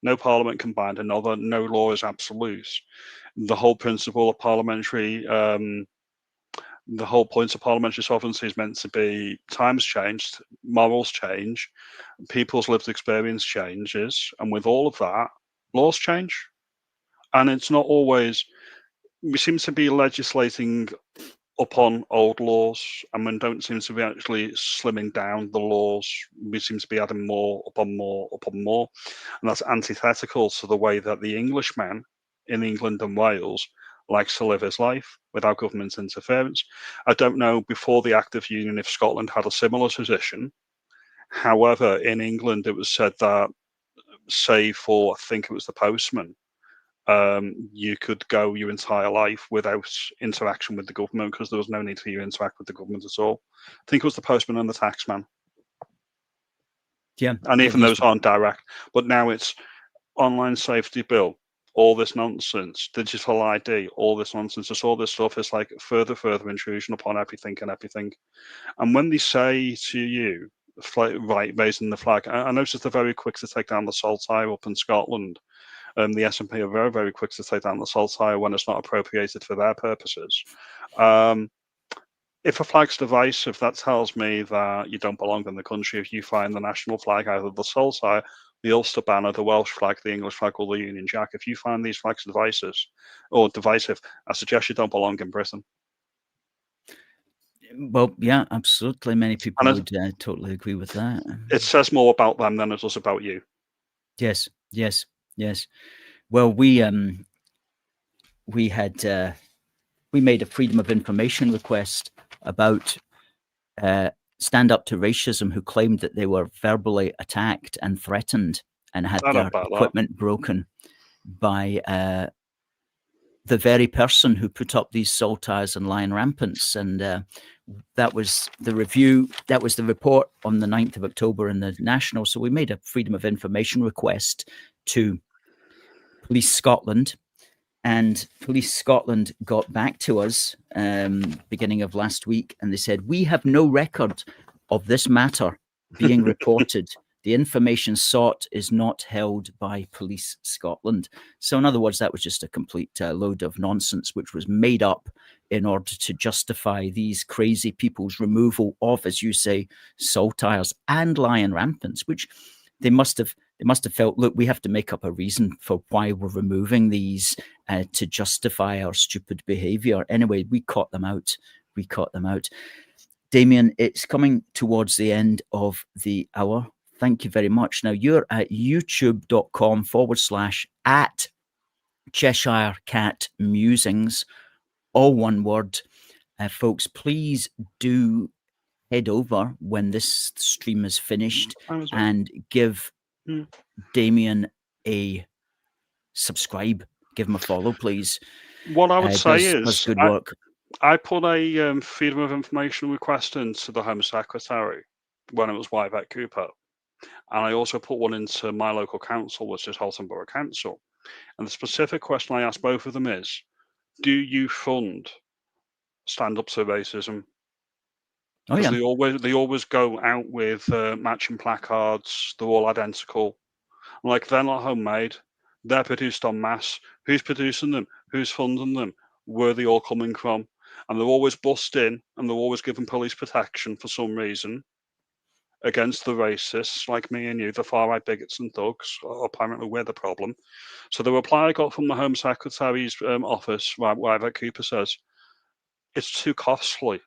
No parliament can bind another, no law is absolute. The whole principle of the whole point of parliamentary sovereignty is meant to be times changed, morals change, people's lived experience changes, and with all of that, laws change. And it's not always, we seem to be legislating upon old laws, and we don't seem to be actually slimming down the laws. We seem to be adding more upon more upon more. And that's antithetical to the way that the Englishman in England and Wales likes to live his life without government interference. I don't know before the Act of Union if Scotland had a similar position. However, in England, it was said that, say for, I think it was the postman, you could go your entire life without interaction with the government because there was no need for you to interact with the government at all. I think it was the postman and the taxman. Yeah. And even those aren't direct. But now it's online safety bill, all this nonsense, digital ID, all this nonsense, just all this stuff is like further intrusion upon everything and everything. And when they say to you, right, raising the flag, I noticed they're very quick to take down the SUTR up in Scotland. The SNP are very, very quick to take down the SUTR when it's not appropriated for their purposes. If a flag's divisive, that tells me that you don't belong in the country. If you find the national flag, either the SUTR, the Ulster banner, the Welsh flag, the English flag, or the Union Jack, if you find these flags divisive, I suggest you don't belong in Britain. Well, yeah, absolutely. Many people would totally agree with that. It says more about them than it does about you. Yes. Well, we made a Freedom of Information request about Stand Up to Racism, who claimed that they were verbally attacked and threatened and had their equipment broken by the very person who put up these SUTRs and lion rampants. And that was the review. That was the report on the 9th of October in the National. So we made a Freedom of Information request to Police Scotland. And Police Scotland got back to us beginning of last week, and they said, we have no record of this matter being reported The information sought is not held by Police Scotland. So in other words, that was just a complete load of nonsense, which was made up in order to justify these crazy people's removal of, as you say, saltires and lion rampants, which they must have felt, look, we have to make up a reason for why we're removing these to justify our stupid behaviour. Anyway, we caught them out. Damien, it's coming towards the end of the hour. Thank you very much. Now, you're at youtube.com/at CheshireCatMusings, all one word. Folks, please do head over when this stream is finished and give Damien a subscribe. Give him a follow, please. What I would say is good work. I put a freedom of information request into the Home Secretary when it was Wyvett Cooper. And I also put one into my local council, which is Halton Borough Council. And the specific question I asked both of them is, do you fund stand up to racism? Because they always go out with matching placards. They're all identical. Like, they're not homemade. They're produced en masse. Who's producing them? Who's funding them? Where are they all coming from? And they're always bussed in, and they're always given police protection for some reason against the racists like me and you, the far-right bigots and thugs. Apparently we're the problem. So the reply I got from the Home Secretary's office, where Cooper says, it's too costly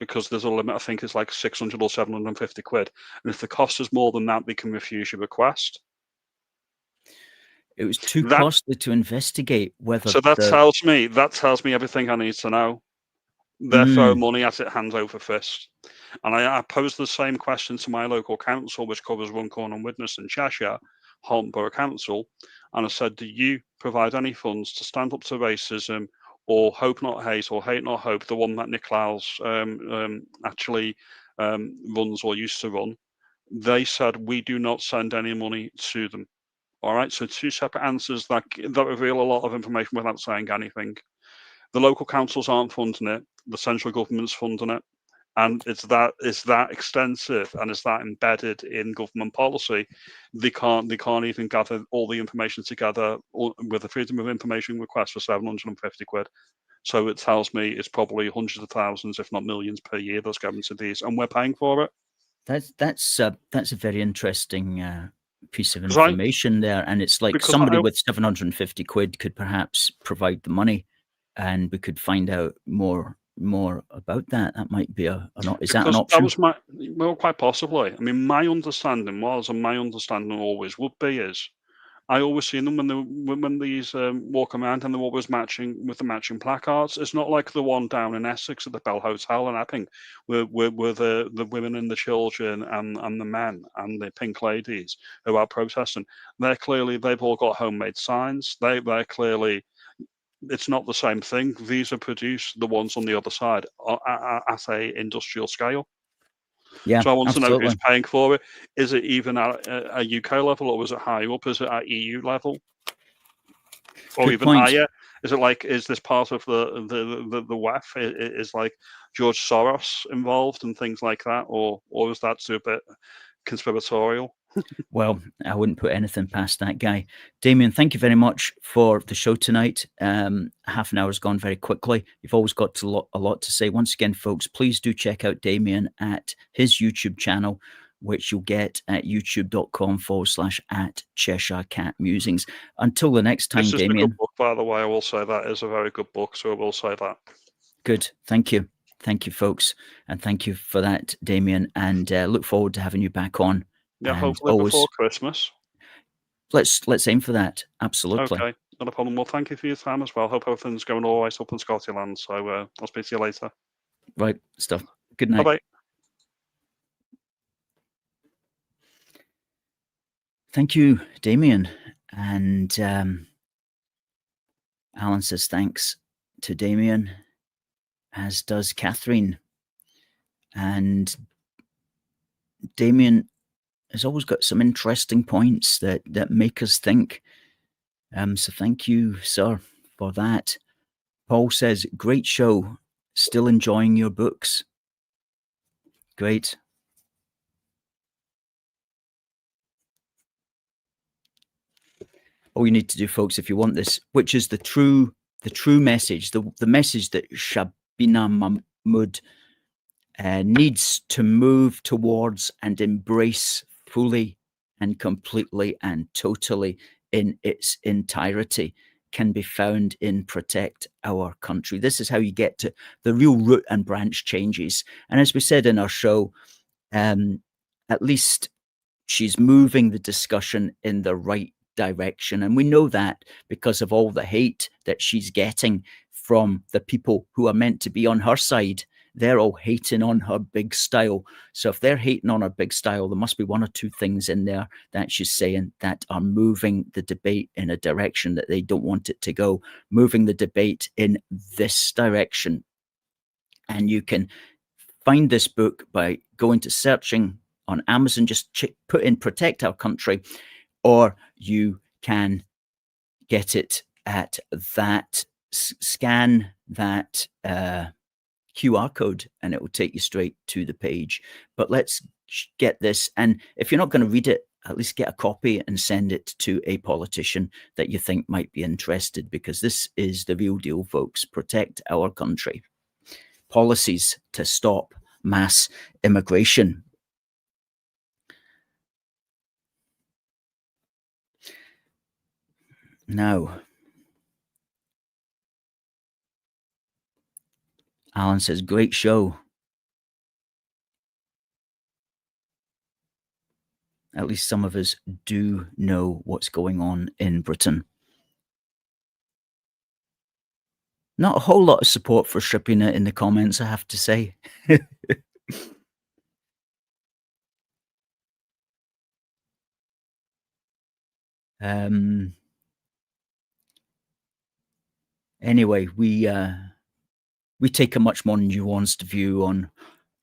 because there's a limit. I think it's like 600 or 750 quid. And if the cost is more than that, they can refuse your request. It was too costly to investigate whether. So that tells me everything I need to know. They're throwing money at it hand over fist. And I posed the same question to my local council, which covers Runcorn and Widnes in Cheshire, Halton Borough Council. And I said, do you provide any funds to stand up to racism, or Hope Not Hate, or Hate Not Hope, the one that Nick Lyles actually runs or used to run? They said, we do not send any money to them. All right, so two separate answers that reveal a lot of information without saying anything. The local councils aren't funding it. The central government's funding it. And it's that extensive and it's that embedded in government policy. They can't even gather all the information together with a freedom of information request for 750 quid. So it tells me it's probably hundreds of thousands, if not millions per year that's going to these, and we're paying for it. That's a very interesting piece of information there. And it's like somebody with 750 quid could perhaps provide the money, and we could find out more about that. That might be is that an option? That was well, quite possibly. I mean, my understanding was, and my understanding always would be, is I always see them when these walk around, and they're always matching with the matching placards. It's not like the one down in Essex at the Bell Hotel in Epping, where the women and the children and the men and the pink ladies who are protesting. They've all got homemade signs. They're clearly. It's not the same thing. These are produced, the ones on the other side, at a industrial scale. Yeah, so I want to know who's paying for it. Is it even at a UK level, or is it high up? Is it at EU level, or Good even point. higher? Is this part of the WEF? Is like George Soros involved and things like that, or is that too a bit conspiratorial? Well, I wouldn't put anything past that guy. Damien, thank you very much for the show tonight. Half an hour's gone very quickly. You've always got a lot to say. Once again, folks, please do check out Damien at his YouTube channel, which you'll get at youtube.com/at CheshireCatMusings. Until the next time, This is Damien. a good book, by the way. I will say that is a very good book, so I will say that. Good. Thank you. Thank you, folks. And thank you for that, Damien. And look forward to having you back on. Yeah, hopefully before Christmas. Let's aim for that. Absolutely. Okay, not a problem. Well, thank you for your time as well. Hope everything's going all right up in Scotland. So I'll speak to you later. Right stuff. Good night. Bye-bye. Thank you, Damien. And Alan says thanks to Damien, as does Catherine. And Damien has always got some interesting points that make us think. So thank you, sir, for that. Paul says, great show. Still enjoying your books. Great. all you need to do, folks, if you want this, which is the true message, the message that Shabina Mahmood needs to move towards and embrace fully and completely and totally in its entirety, can be found in Protect Our Country. This is how you get to the real root and branch changes. And as we said in our show, at least she's moving the discussion in the right direction. And we know that because of all the hate that she's getting from the people who are meant to be on her side. They're all hating on her big style. So if they're hating on her big style, there must be one or two things in there that she's saying that are moving the debate in a direction that they don't want it to go, moving the debate in this direction. And you can find this book by going to searching on Amazon, just put in Protect Our Country, or you can get it at that, scan that QR code and it will take you straight to the page. But let's get this. And if you're not going to read it, at least get a copy and send it to a politician that you think might be interested, because this is the real deal, folks. Protect Our Country. Policies to stop mass immigration. Now, Alan says, great show. At least some of us do know what's going on in Britain. Not a whole lot of support for Shabina in the comments, I have to say. Anyway, we take a much more nuanced view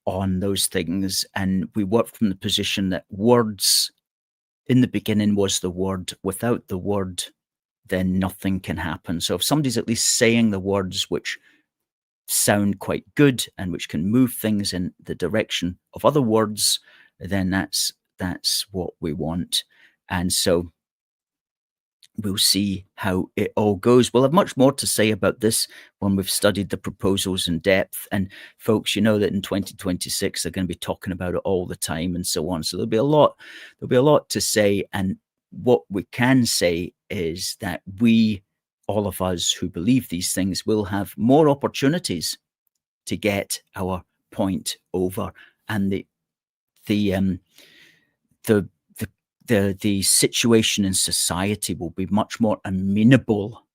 on those things, and we work from the position that words in the beginning was the word. Without the word, then nothing can happen. So if somebody's at least saying the words which sound quite good and which can move things in the direction of other words, then that's what we want. And so we'll see how it all goes. We'll have much more to say about this when we've studied the proposals in depth. And folks, you know that in 2026, they're going to be talking about it all the time and so on. So there'll be a lot to say. And what we can say is that we, all of us who believe these things, will have more opportunities to get our point over. And the situation in society will be much more amenable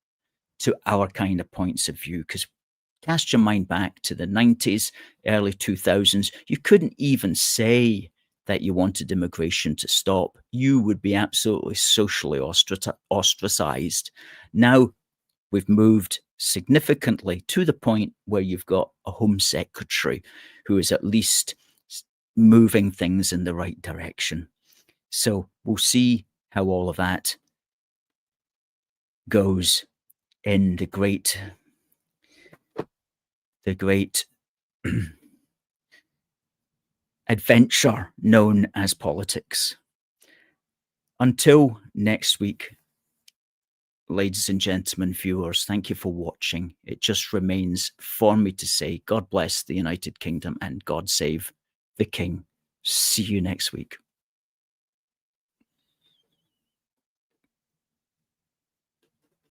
to our kind of points of view. Because cast your mind back to the 90s, early 2000s, you couldn't even say that you wanted immigration to stop. You would be absolutely socially ostracized. Now we've moved significantly to the point where you've got a Home Secretary who is at least moving things in the right direction. So we'll see how all of that goes in the great adventure known as politics. Until next week, ladies and gentlemen, viewers, thank you for watching. It just remains for me to say, God bless the United Kingdom and God save the King. See you next week.